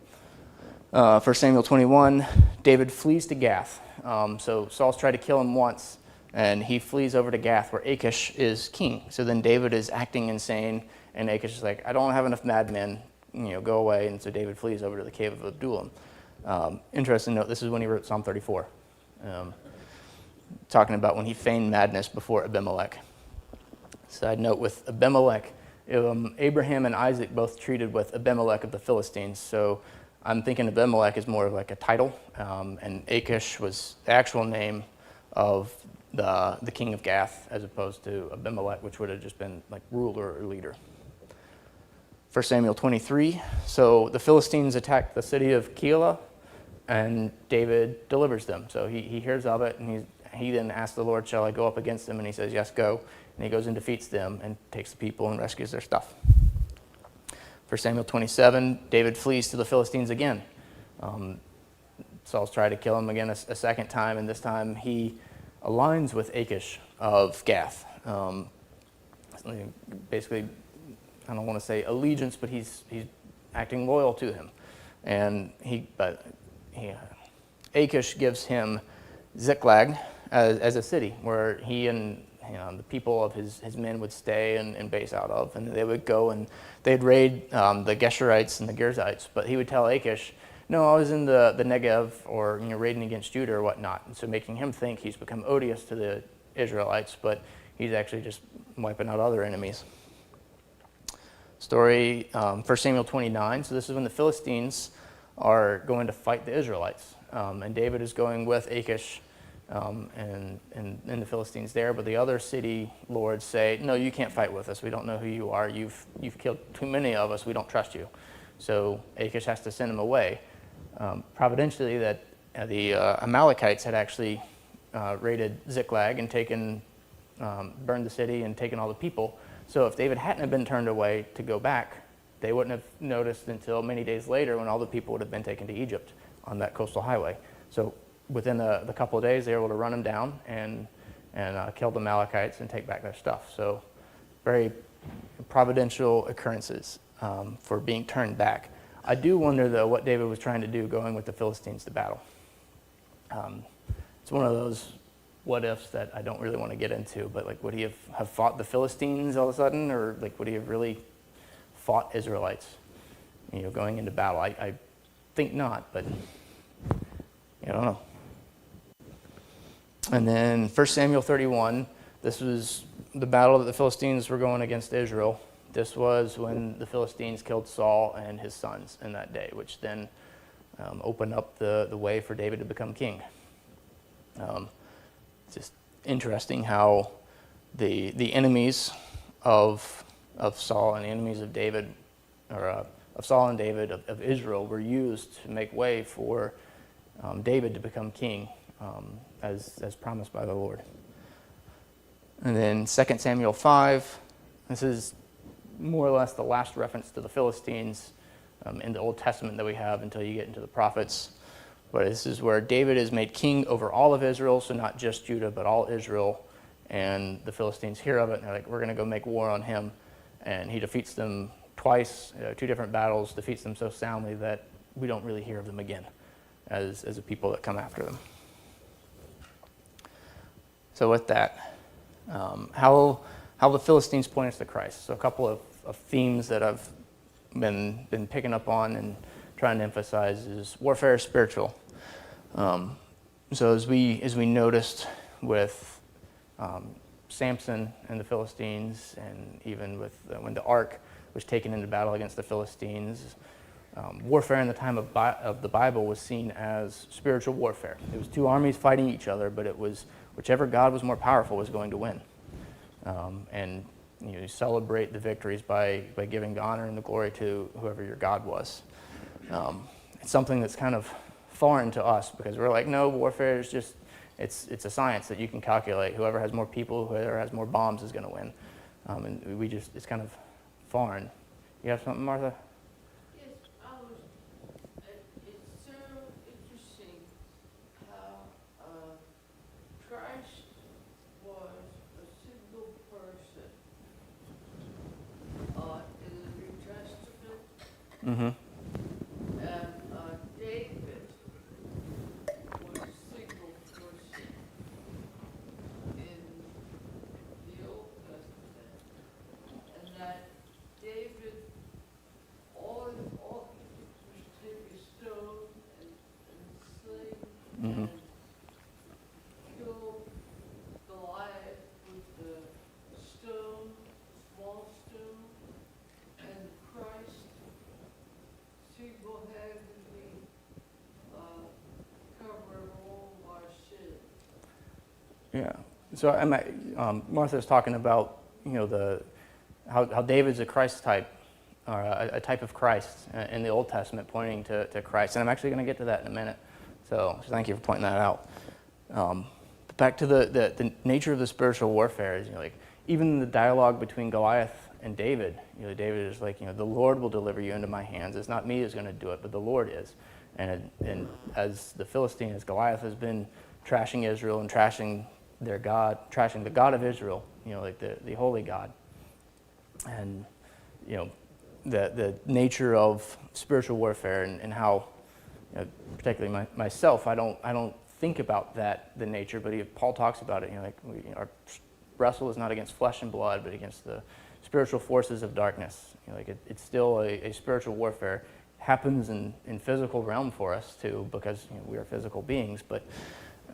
1 Samuel 21, David flees to Gath. So Saul's tried to kill him once, and he flees over to Gath where Achish is king. So then David is acting insane, and Achish is like, I don't have enough madmen, go away. And so David flees over to the cave of Adullam. Interesting note, this is when he wrote Psalm 34, talking about when he feigned madness before Abimelech. Side note, with Abimelech, Abraham and Isaac both treated with Abimelech of the Philistines. So I'm thinking Abimelech is more of like a title, and Achish was the actual name of the king of Gath, as opposed to Abimelech, which would have just been like ruler or leader. 1 Samuel 23, so the Philistines attacked the city of Keilah, and David delivers them. So he hears of it, and he then asks the Lord, shall I go up against them? And he says, yes, go. And he goes and defeats them and takes the people and rescues their stuff. 1 Samuel 27, David flees to the Philistines again. Saul's tried to kill him again a second time, and this time he aligns with Achish of Gath. Basically, I don't want to say allegiance, but he's acting loyal to him. And Achish gives him Ziklag as a city where he and the people of his men would stay and base out of, and they would go and they'd raid the Geshurites and the Girzites. But he would tell Achish, no, I was in the Negev, or raiding against Judah or whatnot, and so making him think he's become odious to the Israelites, but he's actually just wiping out other enemies. Story, 1 Samuel 29, so this is when the Philistines are going to fight the Israelites, and David is going with Achish and the Philistines there, but the other city lords say, no, you can't fight with us. We don't know who you are. You've killed too many of us. We don't trust you. So Achish has to send him away. Providentially, that the Amalekites had actually raided Ziklag and burned the city and taken all the people. So if David hadn't have been turned away to go back, they wouldn't have noticed until many days later when all the people would have been taken to Egypt on that coastal highway. So within the couple of days, they were able to run them down and kill the Amalekites and take back their stuff. So very providential occurrences for being turned back. I do wonder, though, what David was trying to do going with the Philistines to battle. It's one of those what-ifs that I don't really want to get into, but would he have fought the Philistines all of a sudden, or would he have really fought Israelites, going into battle? I think not, but I don't know. And then 1 Samuel 31, this was the battle that the Philistines were going against Israel. This was when the Philistines killed Saul and his sons in that day, which then opened up the way for David to become king. It's just interesting how the enemies of Saul and the enemies of David, or of Saul and David of Israel, were used to make way for David to become king, as promised by the Lord. And then 2 Samuel 5, this is more or less the last reference to the Philistines in the Old Testament that we have until you get into the prophets. But this is where David is made king over all of Israel, so not just Judah, but all Israel. And the Philistines hear of it, and they're like, we're going to go make war on him. And he defeats them twice, 2 different battles, defeats them so soundly that we don't really hear of them again as a people that come after them. So with that, how the Philistines point us to Christ. So a couple of themes that I've been picking up on and trying to emphasize is warfare is spiritual. So as we noticed with Samson and the Philistines, and even with when the ark was taken into battle against the Philistines, warfare in the time of the Bible was seen as spiritual warfare. It was two armies fighting each other, but it was whichever God was more powerful was going to win. And you celebrate the victories by giving the honor and the glory to whoever your God was. It's something that's kind of foreign to us because we're like, no, warfare is just, it's a science that you can calculate. Whoever has more people, whoever has more bombs is going to win. And it's kind of foreign. You have something, Martha? Yes, it's so interesting how Christ was a single person in the New Testament, Mm-hmm. and David was a single person in the Old Testament, and that David, all he did was take a stone and sling Mm-hmm. and kill Goliath with the stone, small stone, and Christ single-handedly covered all of our sin. Yeah. So Martha's talking about how David's a Christ type, or a type of Christ in the Old Testament, pointing to Christ. And I'm actually going to get to that in a minute. So thank you for pointing that out. But back to the nature of the spiritual warfare is like even the dialogue between Goliath and David. David is like, the Lord will deliver you into my hands. It's not me who's going to do it, but the Lord is. And as the Philistine, as Goliath has been trashing Israel and trashing their God, trashing the God of Israel, like the holy God. And the nature of spiritual warfare and how, particularly myself, I don't think about the nature, but Paul talks about it. Our wrestle is not against flesh and blood, but against the spiritual forces of darkness. It's still a spiritual warfare. Happens in physical realm for us too, because we are physical beings, but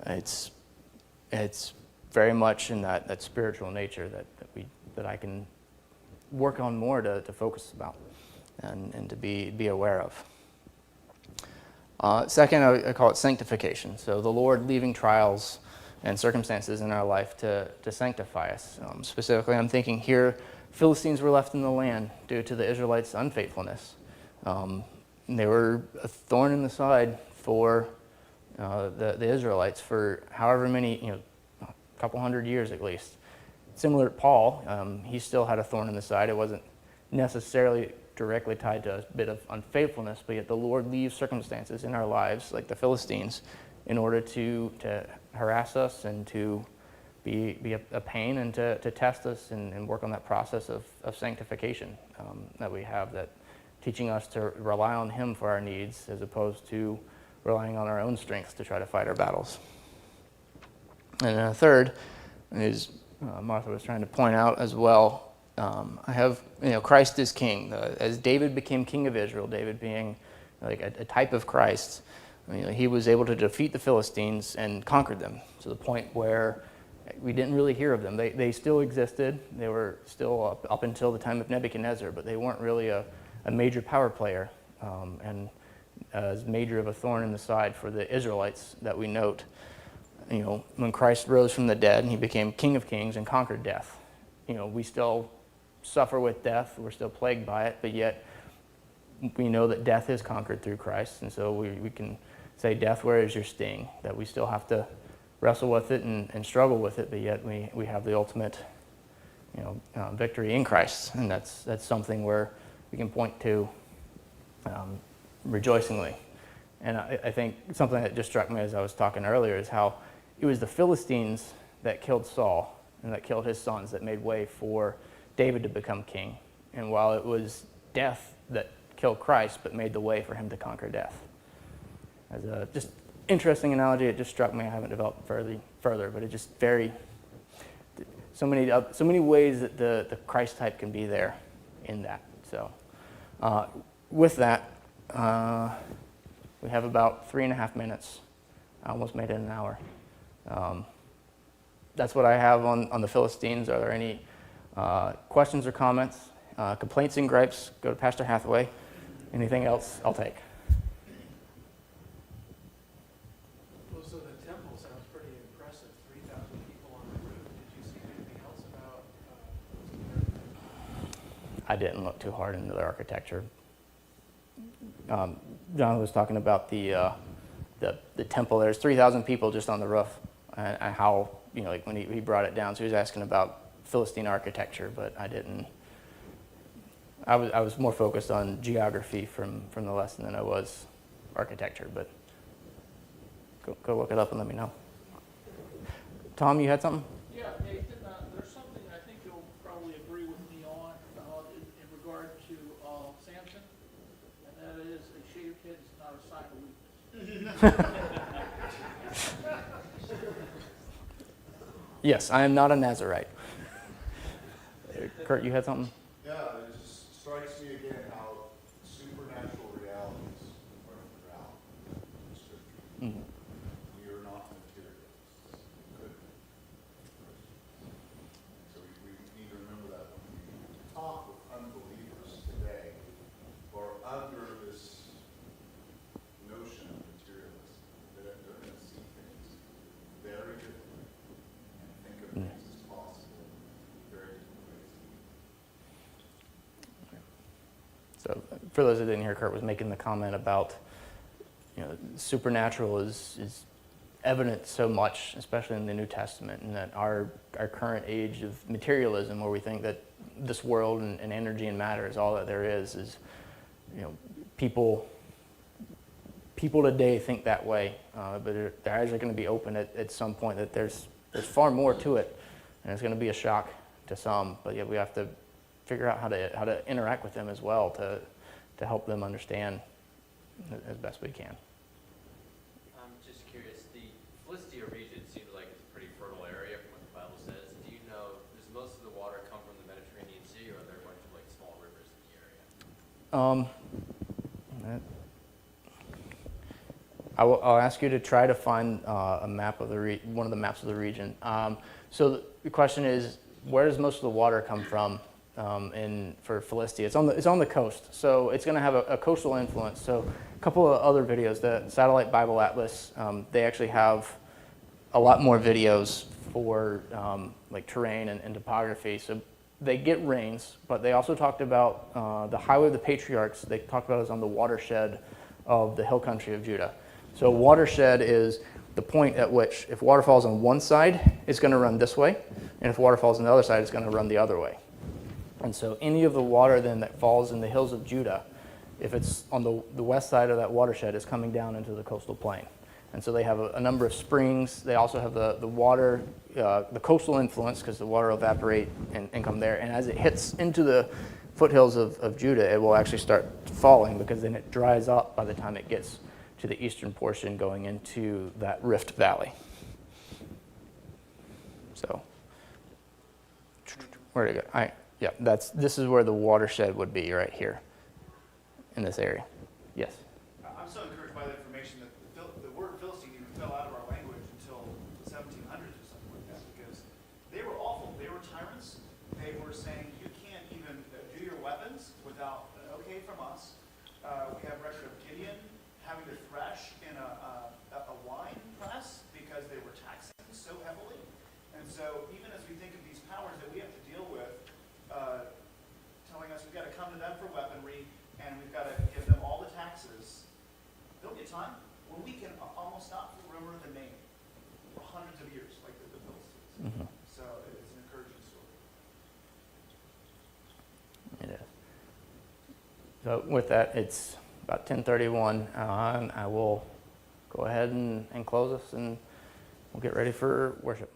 it's very much in that spiritual nature that I can work on more to focus about and to be aware of. Second, I call it sanctification. So the Lord leaving trials and circumstances in our life to sanctify us. Specifically, I'm thinking here, Philistines were left in the land due to the Israelites' unfaithfulness. They were a thorn in the side for the Israelites for however many, a couple hundred years at least. Similar to Paul, he still had a thorn in the side. It wasn't necessarily directly tied to a bit of unfaithfulness, but yet the Lord leaves circumstances in our lives, like the Philistines, in order to harass us and to be a pain and to test us and work on that process of sanctification that we have, that teaching us to rely on Him for our needs as opposed to relying on our own strength to try to fight our battles. And then a third is, Martha was trying to point out as well, I have, Christ is king. As David became king of Israel, David being like a type of Christ, he was able to defeat the Philistines and conquer them to the point where we didn't really hear of them. They still existed. They were still up until the time of Nebuchadnezzar, but they weren't really a major power player and as major of a thorn in the side for the Israelites that we note. When Christ rose from the dead and he became King of Kings and conquered death, we still suffer with death. We're still plagued by it, but yet we know that death is conquered through Christ. And so we can say, death, where is your sting? That we still have to wrestle with it and struggle with it, but yet we have the ultimate victory in Christ. And that's something where we can point to rejoicingly. And I think something that just struck me as I was talking earlier is how it was the Philistines that killed Saul and that killed his sons that made way for David to become king. And while it was death that killed Christ, but made the way for him to conquer death. As a just interesting analogy, it just struck me. I haven't developed further, but it just so many ways that the Christ type can be there in that. So with that, we have about 3.5 minutes. I almost made it an hour. That's what I have on the Philistines. Are there any questions or comments? Complaints and gripes, go to Pastor Hathaway. Anything else, I'll take. Well, so the temple sounds pretty impressive, 3,000 people on the roof. Did you see anything else about I didn't look too hard into the architecture. John was talking about the temple. There's 3,000 people just on the roof, and how, like when he brought it down. So he was asking about Philistine architecture, but I didn't. I was more focused on geography from the lesson than I was architecture. But go look it up and let me know. Tom, you had something? Yeah, Nathan, there's something I think you'll probably agree with me on in regard to Samson, and that is a shaved head is not a sign of weakness. Yes, I am not a Nazarite. Kurt, you had something? Yeah, it just strikes me again how supernatural realities are around in Scripture. Mm-hmm. We are not materialists. Good. So we need to remember that when we talk with unbelievers today, who are under this notion of materialism, that they're going to see things very differently and think of things as possible in very different ways. So for those that didn't hear, Kurt was making the comment about, supernatural is evident so much, especially in the New Testament, and that our current age of materialism, where we think that this world and energy and matter is all that there is, people today think that way, but their eyes are going to be open at some point that there's far more to it, and it's going to be a shock to some. But yet we have to figure out how to interact with them as well to help them understand as best we can. I'm just curious, the Philistia region seems like it's a pretty fertile area from what the Bible says. Do you know, does most of the water come from the Mediterranean Sea, or are there a bunch of small rivers in the area? I'll ask you to try to find a map of one of the maps of the region. So the question is, where does most of the water come from for Philistia? It's on the coast, so it's going to have a coastal influence. So a couple of other videos, the Satellite Bible Atlas, they actually have a lot more videos for terrain and topography. So they get rains, but they also talked about the Highway of the Patriarchs. They talked about it as on the watershed of the hill country of Judah. So watershed is the point at which if water falls on one side, it's going to run this way, and if water falls on the other side, it's going to run the other way. And so any of the water then that falls in the hills of Judah, if it's on the west side of that watershed, is coming down into the coastal plain. And so they have a number of springs. They also have the water, the coastal influence, because the water will evaporate and come there. And as it hits into the foothills of Judah, it will actually start falling, because then it dries up by the time it gets to the eastern portion going into that Rift Valley. So, where to go? This is where the watershed would be, right here, in this area. Yes? I'm so encouraged by the information that the word Philistine even fell out of our language until the 1700s or something like that, because they were awful. They were tyrants. They were saying, you can't even do your weapons without an okay from us. We have record of Gideon having to thresh in a wine press because they were taxing so heavily. And so even as we think of these powers that we have to deal with, telling us we've got to come to them for weaponry and we've got to give them all the taxes, there'll be a time when we can almost not remember the name for hundreds of years, like the Philistines. Mm-hmm. So it's an encouraging story. It is. So with that, it's about 10:31, and I will go ahead and close us, and we'll get ready for worship.